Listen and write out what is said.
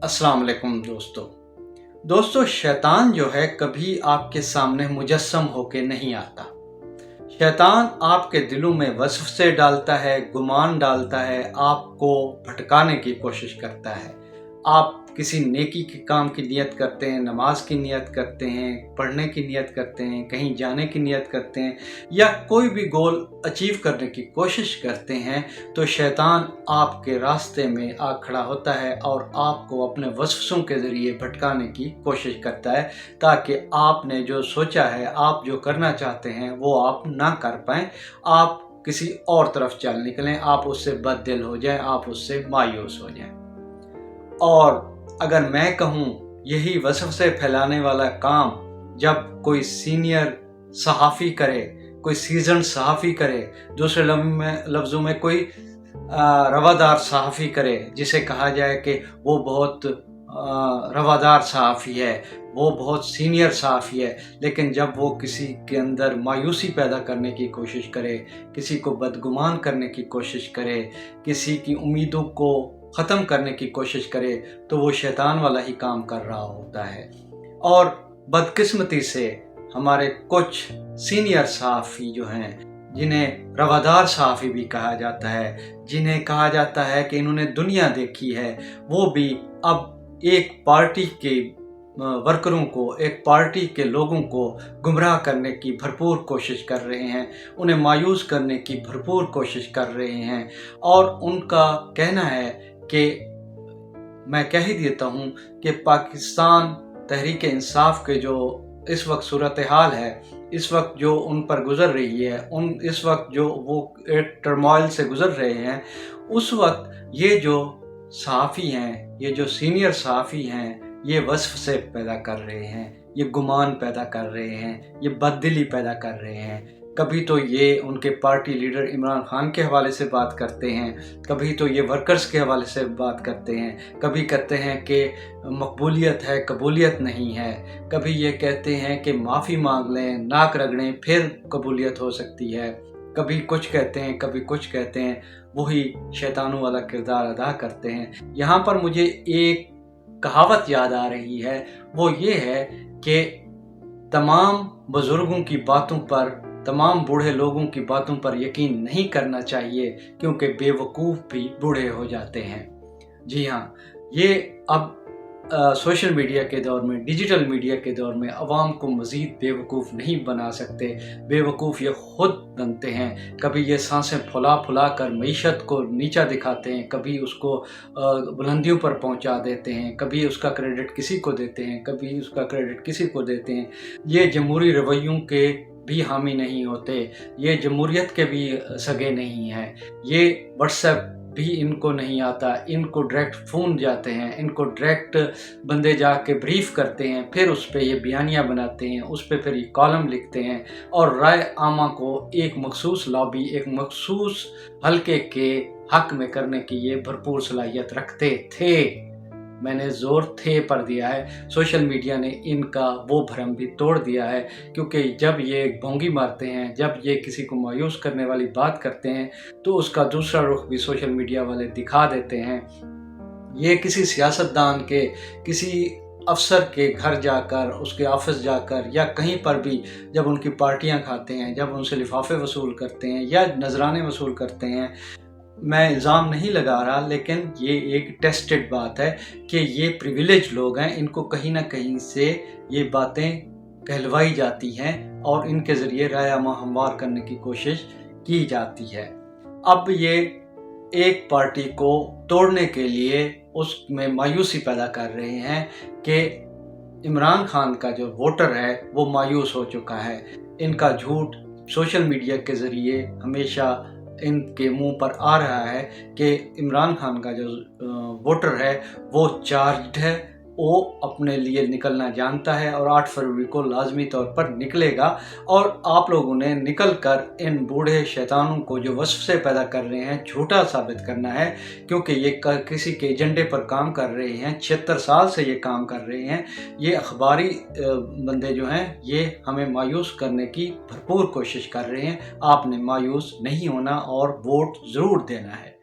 अस्सलाम वालेकुम दोस्तों शैतान जो है कभी आपके सामने मुजस्सम होके नहीं आता। शैतान आपके दिलों में वसवसे डालता है, गुमान डालता है, आपको भटकाने की कोशिश करता है। आप किसी नेकी के काम की नियत करते हैं, नमाज की नियत करते हैं, पढ़ने की नियत करते हैं, कहीं जाने की नियत करते हैं या कोई भी गोल अचीव करने की कोशिश करते हैं, तो शैतान आपके रास्ते में आ खड़ा होता है और आपको अपने वसवसों के ज़रिए भटकाने की कोशिश करता है, ताकि आपने जो सोचा है, आप जो करना चाहते हैं वो आप ना कर पाएँ, आप किसी और तरफ चल निकलें, आप उससे बददिल हो जाएं, आप उससे मायूस हो जाएं। और अगर मैं कहूँ, यही वसवसे फैलाने वाला काम जब कोई सीनियर सहाफ़ी करे, कोई सीजन सहाफ़ी करे, दूसरे लफ्ज़ों में कोई रवादार सहाफ़ी करे, जिसे कहा जाए कि वो बहुत रवादार सहाफ़ी है, वो बहुत सीनियर सहाफ़ी है, लेकिन जब वो किसी के अंदर मायूसी पैदा करने की कोशिश करे, किसी को बदगुमान करने की कोशिश करे, किसी की उम्मीदों को ख़त्म करने की कोशिश करे, तो वो शैतान वाला ही काम कर रहा होता है। और बदकिस्मती से हमारे कुछ सीनियर सहाफ़ी जो हैं, जिन्हें रवादार सहाफ़ी भी कहा जाता है, जिन्हें कहा जाता है कि इन्होंने दुनिया देखी है, वो भी अब एक पार्टी के वर्करों को, एक पार्टी के लोगों को गुमराह करने की भरपूर कोशिश कर रहे हैं, उन्हें मायूस करने की भरपूर कोशिश कर रहे हैं। और उनका कहना है कि मैं कह ही देता हूँ कि पाकिस्तान तहरीक इंसाफ के जो इस वक्त सूरत हाल है, इस वक्त जो उन पर गुज़र रही है, इस वक्त जो वो एक टर्मोइल से गुज़र रहे हैं, उस वक्त ये जो सहाफ़ी हैं, ये जो सीनियर सहाफ़ी हैं, ये वसवसे पैदा कर रहे हैं, ये गुमान पैदा कर रहे हैं, ये बददिली पैदा कर रहे हैं। कभी तो ये उनके पार्टी लीडर इमरान खान के हवाले से बात करते हैं, कभी तो ये वर्कर्स के हवाले से बात करते हैं, कभी कहते हैं कि मकबूलियत है, कबूलियत नहीं है, कभी ये कहते हैं कि माफ़ी मांग लें, नाक रगड़ें, फिर कबूलियत हो सकती है, कभी कुछ कहते हैं, कभी कुछ कहते हैं, वही शैतानों वाला किरदार अदा करते हैं। यहाँ पर मुझे एक कहावत याद आ रही है, वो ये है कि तमाम बुज़ुर्गों की बातों पर, तमाम बूढ़े लोगों की बातों पर यकीन नहीं करना चाहिए, क्योंकि बेवकूफ़ भी बूढ़े हो जाते हैं। जी हाँ, ये अब सोशल मीडिया के दौर में, डिजिटल मीडिया के दौर में अवाम को मज़ीद बेवकूफ़ नहीं बना सकते, बेवकूफ़ ये ख़ुद बनते हैं। कभी ये सांसें फुला फुला कर मईशत को नीचा दिखाते हैं, कभी उसको बुलंदियों पर पहुंचा देते हैं, कभी उसका क्रेडिट किसी को देते हैं, कभी उसका क्रेडिट किसी को देते हैं। ये जमहूरी रवैयों के भी हामी नहीं होते, ये जमहूरियत के भी सगे नहीं हैं, ये व्हाट्सएप भी इनको नहीं आता, इनको डायरेक्ट फ़ोन जाते हैं, इनको डायरेक्ट बंदे जाके ब्रीफ़ करते हैं, फिर उस पे ये बयानियाँ बनाते हैं, उस पे फिर ये कॉलम लिखते हैं और राय आमा को एक मखसूस लॉबी, एक मखसूस हलके के हक़ में करने की ये भरपूर सलाहियत रखते थे। मैंने ज़ोर थे पर दिया है, सोशल मीडिया ने इनका वो भ्रम भी तोड़ दिया है, क्योंकि जब ये भोंगी मारते हैं, जब ये किसी को मायूस करने वाली बात करते हैं, तो उसका दूसरा रुख भी सोशल मीडिया वाले दिखा देते हैं। ये किसी सियासतदान के, किसी अफसर के घर जाकर, उसके ऑफिस जाकर या कहीं पर भी जब उनकी पार्टियां खाते हैं, जब उनसे लिफाफे वसूल करते हैं या नजराने वसूल करते हैं, मैं इल्ज़ाम नहीं लगा रहा, लेकिन ये एक टेस्टेड बात है कि ये प्रिविलेज लोग हैं, इनको कहीं ना कहीं से ये बातें कहलवाई जाती हैं और इनके ज़रिए रायमा हमवार करने की कोशिश की जाती है। अब ये एक पार्टी को तोड़ने के लिए उसमें मायूसी पैदा कर रहे हैं कि इमरान खान का जो वोटर है वो मायूस हो चुका है। इनका झूठ सोशल मीडिया के ज़रिए हमेशा इनके मुंह पर आ रहा है कि इमरान खान का जो वोटर है वो चार्ज्ड है, वो अपने लिए निकलना जानता है और 8 फरवरी को लाजमी तौर पर निकलेगा। और आप लोगों ने निकल कर इन बूढ़े शैतानों को जो वसवसे पैदा कर रहे हैं झूठा साबित करना है, क्योंकि ये किसी के एजेंडे पर काम कर रहे हैं, 76 साल से ये काम कर रहे हैं। ये अखबारी बंदे जो हैं ये हमें मायूस करने की भरपूर कोशिश कर रहे हैं। आपने मायूस नहीं होना और वोट ज़रूर देना है।